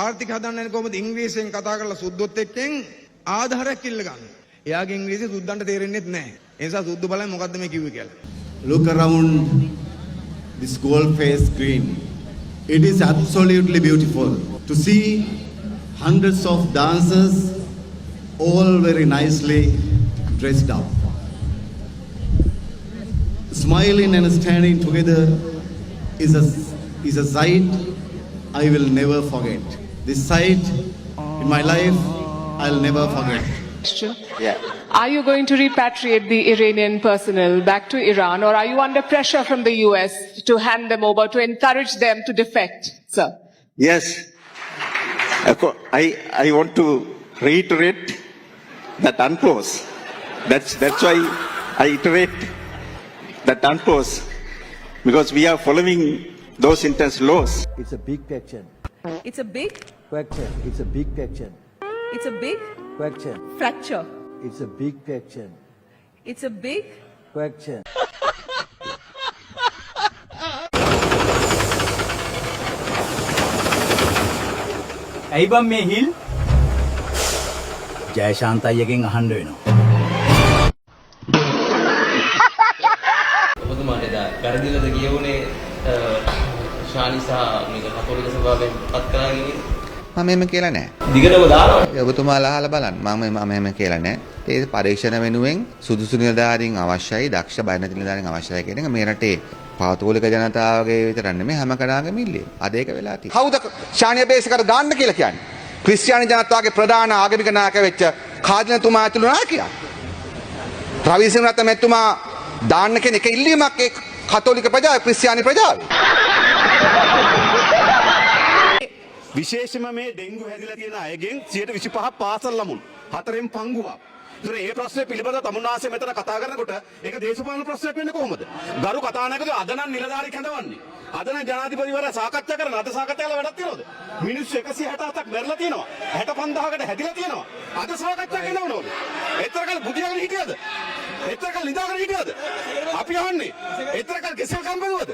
ආර්ථික හදන්නේ කොහොමද ඉංග්‍රීසියෙන් කතා කරලා සුද්දොත් එක්කෙන් ආධාරයක් ඉල්ල ගන්න. එයාගේ ඉංග්‍රීසි සුද්දන්ට තේරෙන්නේ නැහැ. ඒ නිසා සුද්ද බලන්න මොකද්ද මේ කිව්වේ කියලා. Look around this gold faced green. It is absolutely beautiful to see hundreds of dancers all very nicely dressed up. Smiling and standing together is a sight I will never forget. This sight in my life I'll never forget. Yeah. Are you going to repatriate the Iranian personnel back to Iran, or are you under pressure from the US to hand them over, to encourage them to defect, sir? Yes. I want to reiterate that unclose. That's why I iterate that unclose, because we are following those intense laws. It's a big question. It's a big Question. It's a big question. It's a big Question. fracture. It's a big question. It's a big Question. ඇයි බම් මේ හිල් ජයශාන්ත අයියගෙන් අහන්න වෙනවා. ඔබතුමාට එදා වැරදිලද කියවුනේ ශානි සහ මේක කතෝලික සභාවෙන් පත් කරාගෙන මම එහෙම කියලා නැහැ. දිගටම දානවා. ඔබතුමාලා අහලා බලන්න. මම එහෙම කියලා නැහැ. ඒ පරීක්ෂණ වෙනුවෙන් සුදුසු නිලධාරීන් අවශ්‍යයි, දක්ෂ බය නැති නිලධාරීන් අවශ්‍යයි කියන එක මේ රටේ පාතෝලික ජනතාවගේ විතර නෙමෙයි හැම කෙනාගේම ඉල්ලීම. අද ඒක වෙලා තියෙනවා. කවුද ශානිය බේසිකට දාන්න කියලා කියන්නේ? ක්‍රිස්තියානි ජනතාවගේ ප්‍රධාන ආගමික නායක වෙච්ච කාදිනතුමා ඇතුළු නායකයා. රවිසිංහරත්න මෙතුමා දාන්න කියන එක ඉල්ලීමක් ඒ කතෝලික ප්‍රජාව, ක්‍රිස්තියානි ප්‍රජාවේ. විශේෂම මේ ඩෙන්ගු හැදිලා තියෙන අයගෙන් 25% පාසල් ළමුන් 4න් පංගුවක්. ඒතර මේ ප්‍රශ්නේ පිළිබඳව තමුන්නාසේ මෙතන කතා කරනකොට ඒක දේශපාලන ප්‍රශ්නයක් වෙන්නේ කොහොමද? ගරු කතානායකතුමා අද නම් නිලධාරී කැඳවන්නේ. අද නම් ජනාධිපතිවරයා සාකච්ඡා කරන අද සාකච්ඡා වල වැඩක් තියනවද? මිනිස්සු 167ක් මැරලා තියෙනවා. 65000කට හැදිලා තියෙනවා. අද සාකච්ඡා කරනවද? එතරකල් බුදියාගෙන හිටියද? එතරකල් නිදාගෙන හිටියද? අපි අහන්නේ. එතරකල් කෙසෙල් කම්බුවද?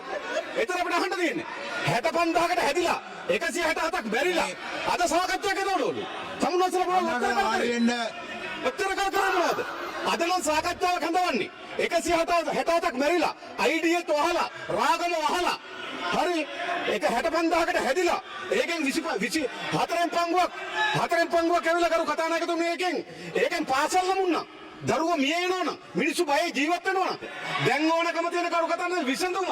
එතර අපිට අහන්න තියෙන්නේ. 65000කට හැදිලා 167ක් බැරිලා අද සාකච්ඡා කරනවලු. සමුනසල බලන්න ඔත්තර කරනවද? අද නම් සාකච්ඡාව කඳවන්නේ 167ක් මැරිලා අයිඩියත් වහලා රාගම වහලා හරි ඒක 65000කට හැදිලා ඒකෙන් 24න් පංගුවක් කැවිලා කරු කතානායකතුමනි ඒකෙන් පාසල් ලමුන්නා දරුවෝ මිය යනවනම් මිනිස්සු බය ජීවත් වෙනවනම් දැන් ඕනකම තියෙන කරු කතානායක විසඳුම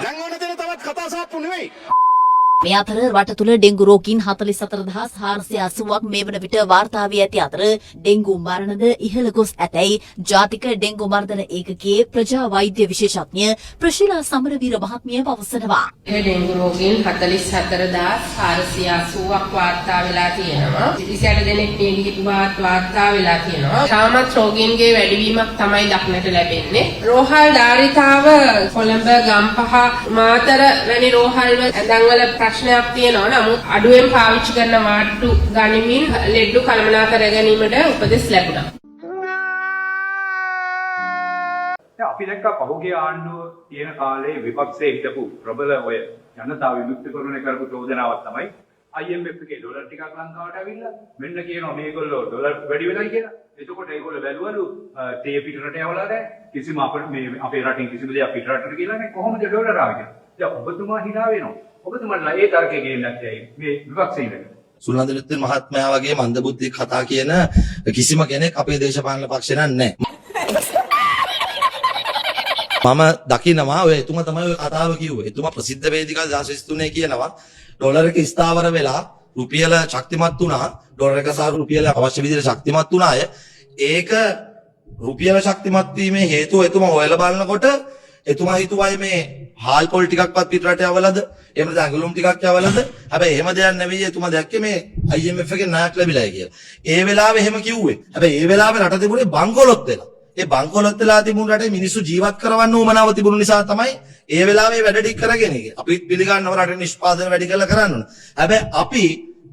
දැන් ඕන තියෙන තවත් කතා සාප්පු නෙවෙයි. මේ අතර රට තුළ ඩෙංගු රෝගීන් 44480ක් මේ වන විට වාර්තා වී ඇති අතර ඩෙංගු මරණද ඉහළ ගොස් ඇතැයි ජාතික ඩෙංගු මර්ධන ඒකකයේ ප්‍රජා වෛද්‍ය විශේෂඥ ප්‍රශීලා සමරවීර මහත්මිය පවසනවා. ඩෙංගු රෝගීන් 44480ක් වාර්තා වෙලා තියෙනවා. 38 දෙනෙක් මිය ගිහිපුවාත් වාර්තා වෙලා තියෙනවා. තාමත් රෝගීන්ගේ වැඩිවීමක් තමයි දක්නට ලැබෙන්නේ. රෝහල් ධාරිතාව කොළඹ ගම්පහ මාතර වැනි රෝහල් ඇඳන්වල ප්‍රශ්නයක් තියෙනවා. නමුත් අඩුවෙන් පාවිච්චි කරන මාට්ටු ගනිමින් ලෙඩ්ඩු කළමනාකර ගැනීමට උපදෙස් ලැබුණා. අපි දැක්කා පහුගිය ආණ්ඩුව තියෙන කාලේ විපක්ෂයේ හිටපු ප්‍රබල ඔය ජනතාව විමුක්තිකරණය කරපු චෝදනාවක් තමයි IMF එකේ ඩොලර් ටිකක් ලංකාවට ඇවිල්ලා මෙන්න කියනවා මේගොල්ලෝ ඩොලර් වැඩි වෙනයි කියලා. එතකොට ඒගොල්ලෝ බැලුවලු තේ පිටරට යවලා නැහැ. කිසිම අපේ රටින් කිසිම දෙයක් පිටරටට කියලා නැහැ. කොහොමද ඩොලර් ආවේ කියලා. දැන් ඔබතුමා hina වෙනවා. ඔබතුමාලා ඒ තර්කයේ ගේන්නේ නැත්තේ මේ විපක්ෂයේ ඉඳගෙන. සුනන්දලුත් මහත්මයා වගේ මන්දබුද්ධි කතා කියන කිසිම කෙනෙක් අපේ දේශපාලන පක්ෂේ නැහැ. මම දකිනවා ඔය එතුමා තමයි ඔය කතාව කිව්වේ. එතුමා ප්‍රසිද්ධ වේදිකා 2023 කියනවා ඩොලර් එක ස්ථාවර වෙලා රුපියල ශක්තිමත් වුණා. ඩොලර් එක සහ රුපියල අවශ්‍ය විදිහට ශක්තිමත් වුණාය. ඒක රුපියල ශක්තිමත් වීමේ හේතුව එතුමා හොයලා බලනකොට එතුමා හිතුවයි මේ හාල් පොල් ටිකක්වත් පිටරට යවලද එහෙම නැත්නම් ඇඟලුම් ටිකක් යවලද හැබැයි එහෙම දෙයක් නෙවෙයි එතුමා දැක්කේ මේ IMF එකෙන් ණයක් ලැබිලායි කියලා. ඒ වෙලාවේ එහෙම කිව්වේ. හැබැයි ඒ වෙලාවේ රට තිබුණේ බංකොලොත් වෙලා. ඒ බංකොලොත් වෙලා තිබුණු රටේ මිනිස්සු ජීවත් කරවන්න උවමනාව තිබුණු නිසා තමයි ඒ වෙලාවේ වැඩ ටික කරගෙන ඉන්නේ. අපි පිළිගන්නව රටේ නිෂ්පාදන වැඩි කරලා කරන්න ඕන. හැබැයි අපි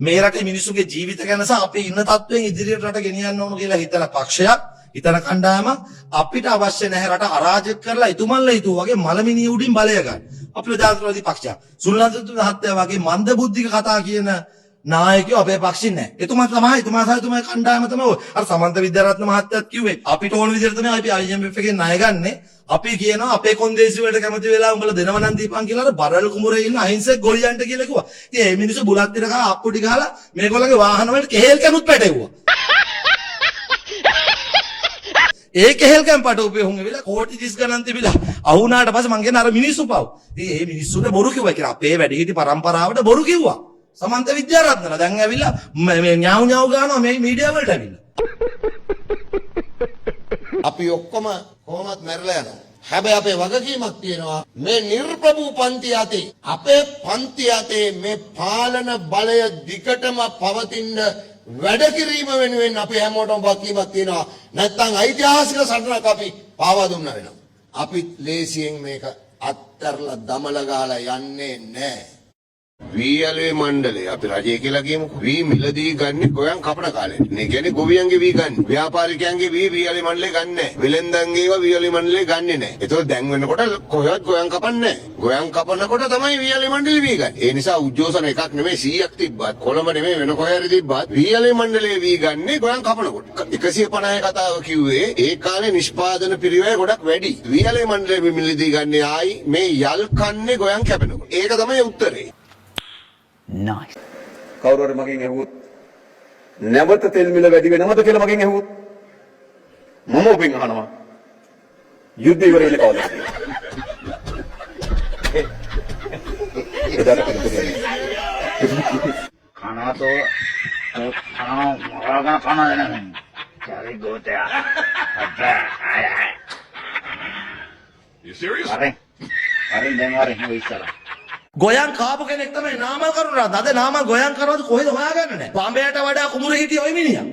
මේ රටේ මිනිස්සුගේ ජීවිත ගැන සහ අපි ඉන්න තත්ත්වයෙන් ඉදිරියට රට ගෙනියන්න ඕන කියලා හිතන පක්ෂයක් හිතන කණ්ඩායම අපිට අවශ්‍ය නැහැ රට අරාජක කරලා ඉතුමන්ලා හිතුවා වගේ මලමිනිය උඩින් බලය ගන්න. අපේ ජාතිවාදී පක්ෂය සුල්ලන්ත මහත්තයා වගේ මන්දබුද්ධික කතා කියන නායකයෝ අපේ පක්ෂේ නැහැ. එතුමා තමයි කණ්ඩායම තමයි ඔය. අර සමන්ත විද්‍යාරත්න මහත්තයාත් කිව්වේ අපි ඕන විදිහට තමයි අපි IMF එකේ ණය ගන්නෙ. අපි කියනවා අපේ කොන්දේසි වලට කැමති වෙලා උඹලා දෙනව නම් දීපන් කියලා අර බරල් කුඹුරේ ඉන්න අහිංසක ගොලියන්ට කියලා කිව්වා. ඉතින් මේ මිනිස්සු බුලත් දින ගහ අප්පුඩි ගහලා මේගොල්ලන්ගේ වාහන වලට කෙහෙල් කැමුත් පැටෙව්වා. ඒ කෙහෙල් කැම් පටවපේ හුඟ වෙලා කෝටි 30 ගණන් තිබිලා අහුණාට පස්සේ මං කියන අර මිනිස්සු පව්. ඉතින් මේ මිනිස්සුන්ට බොරු කිව්වා කියලා අපේ වැඩිහිටි පරම්පරාවට බොරු කිව්වා. සමන්ත විද්‍යාරත්නලා දැන් ඇවිල්ලා මේ ඥාව් ගන්නවා මේ මීඩියා වලට ඇවිල්ලා. අපි ඔක්කොම කොහොමත් මැරලා යනවා. හැබැයි අපේ වගකීමක් තියෙනවා මේ නිර්ප්‍රභූ පන්ති අතේ අපේ පන්ති අතේ මේ පාලන බලය දිගටම පවතින වැඩ කිරීම වෙනුවෙන් අපි හැමෝටම වගකීමක් තියෙනවා. නැත්නම් ඓතිහාසික සටනක් අපි පාවා දුන්න වෙනවා. අපි ලේසියෙන් මේක අත්තරලා දමලා ගහලා යන්නේ නැහැ. වීයලේ මණ්ඩලය අපි රජය කියලා කියමුකෝ. වී මිලදී ගන්න ගොයන් කපන කාලේ. මේ කියන්නේ ගොවියන්ගේ වී ගන්න. ව්‍යාපාරිකයන්ගේ වීයලේ මණ්ඩලය ගන්න නැහැ. වෙලෙන්දන්ගේ ඒවා වීයලේ මණ්ඩලය ගන්නෙ නැහැ. ඒතකොට දැන් වෙනකොට කොහෙවත් ගොයන් කපන්නේ නැහැ. ගොයන් කපනකොට තමයි වීයලේ මණ්ඩලය වී ගන්න. ඒ නිසා උද්ඝෝෂණ එකක් නෙමෙයි 100ක් තිබ්බත් කොළඹ නෙමෙයි වෙන කොහේ හරි තිබ්බත් වීයලේ මණ්ඩලය වී ගන්නේ ගොයන් කපනකොට. 150 කතාව කිව්වේ ඒ කාලේ නිෂ්පාදන පිරිවැය ගොඩක් වැඩි. වීයලේ මණ්ඩලය මිලදී ගන්න ආයි මේ යල් කන්නේ ගොයන් කැපෙනකොට. ඒක තමයි උත්තරේ. Nice. කවුරු හරි මගෙන් ඇහුවොත් නැවත තෙල් මිල වැඩි වෙනවද කියලා මගෙන් ඇහුවොත් මම ඔබෙන් අහනවා යුද්ධ ඉවර වෙන්නේ කවදද කියලා. කනතෝ මරාගෙන කන දෙනවා. චරි ගෝතයා. You serious? අර දැන් වරේ ඉස්සලා. ගොයන් කාපු කෙනෙක් තමයි නාමල් කරුණාරත්න. අද නාමල් ගොයන් කරනවද කොහෙද හොයාගන්න නැහැ. බම්බේට වඩා කුඹුර හිටියේ ওই මිනිහා.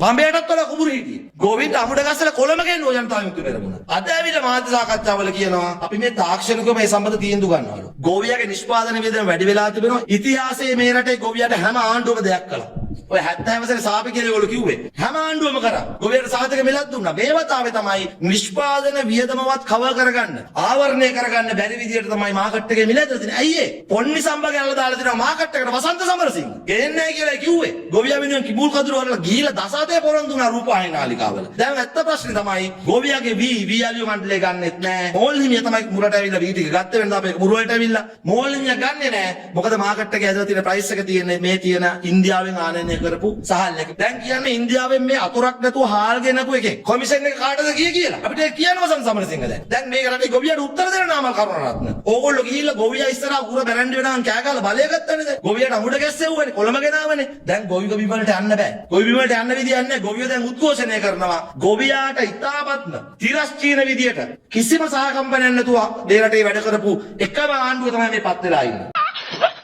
බම්බේටත් වඩා කුඹුර හිටියේ. ගෝවින්ද අමුඩ ගස්සලා කොළඹ ගේනවා ජනතා විමුක්ති පෙරමුණ. අද ඇවිල්ලා මාධ්‍ය සාකච්ඡාවල කියනවා අපි මේ තාක්ෂණිකව මේ සම්බන්ධ තීන්දුව ගන්නවලු. ගෝවියාගේ නිෂ්පාදන වියදම වැඩි වෙලා තිබෙනවා. ඉතිහාසයේ මේ රටේ ගෝවියාට හැම ආණ්ඩුවම දෙයක් කළා. ඔය 70 වසරේ සාපි කියලා ඒගොල්ලෝ කිව්වේ. හැම ආණ්ඩුවම කරා. ගොවියට සාධක මිලක් දුන්නා. මේ වතාවේ තමයි නිෂ්පාදන වියදමවත් කවර් කරගන්න, ආවරණය කරගන්න බැරි විදියට තමයි මාකට් එකේ මිල ඇදලා තියෙන්නේ. ඇයි ඒ? පොන්නි සම්බගේ අල්ල දාලා දෙනවා මාකට් එකට වසන්ත සමරසිංහ. ගේන්නේ නැහැ කියලා කිව්වේ. ගොවියා වෙනුවෙන් කිඹුල් කඳුරු වල ගිහිලා දසතේ පොරොන් දුන්නා රූපවාහිනී නාලිකාවල. දැන් ඇත්ත ප්‍රශ්නේ තමයි ගොවියාගේ වීයලියු මණ්ඩලය ගන්නෙත් නැහැ. මෝල් හිමියා තමයි මුරට ඇවිල්ලා වී ටික ගත්ත වෙනද අපේ මුර වලට ඇවිල්ලා මෝල් හිමියා ගන්නෙ නැහැ. මොකද මාකට් එකේ ඇදලා තියෙන ප්‍රයිස් එක තියෙන්නේ මේ තියෙන ඉන්දියාවෙන් ආනයනය කරපු සහල් එක. දැන් කියන්නේ ඉන්දියාවෙන් මේ අතුරක් නැතුව හාල් ගෙනපු එකේ කොමිෂන් එක කාටද ගියේ කියලා. අපිට ඒක කියනවා සමරසිංහ දැන්. දැන් මේක රටේ ගොවියට උත්තර දෙන නාමල් කරුණාරත්න. ඕගොල්ලෝ ගිහිල්ලා ගොවියා ඉස්සරහා උර බැරන්ඩි වෙනාන් කෑ ගහලා බලය ගත්තනේ දැන්. ගොවියට අමුඩ ගැස්සෙව්වනේ. කොළඹ ගෙනාවනේ. දැන් ගොවි බිම වලට යන්න බෑ. ගොවි බිම වලට යන්න විදියක් නැහැ. ගොවියෝ දැන් උද්ඝෝෂණය කරනවා. ගොවියාට ඉතාමත්ම තිරස්චීන විදියට කිසිම සහකම්පනයක් නැතුව මේ රටේ වැඩ කරපු එකම ආණ්ඩුව තමයි මේ පත් වෙලා ඉන්නේ.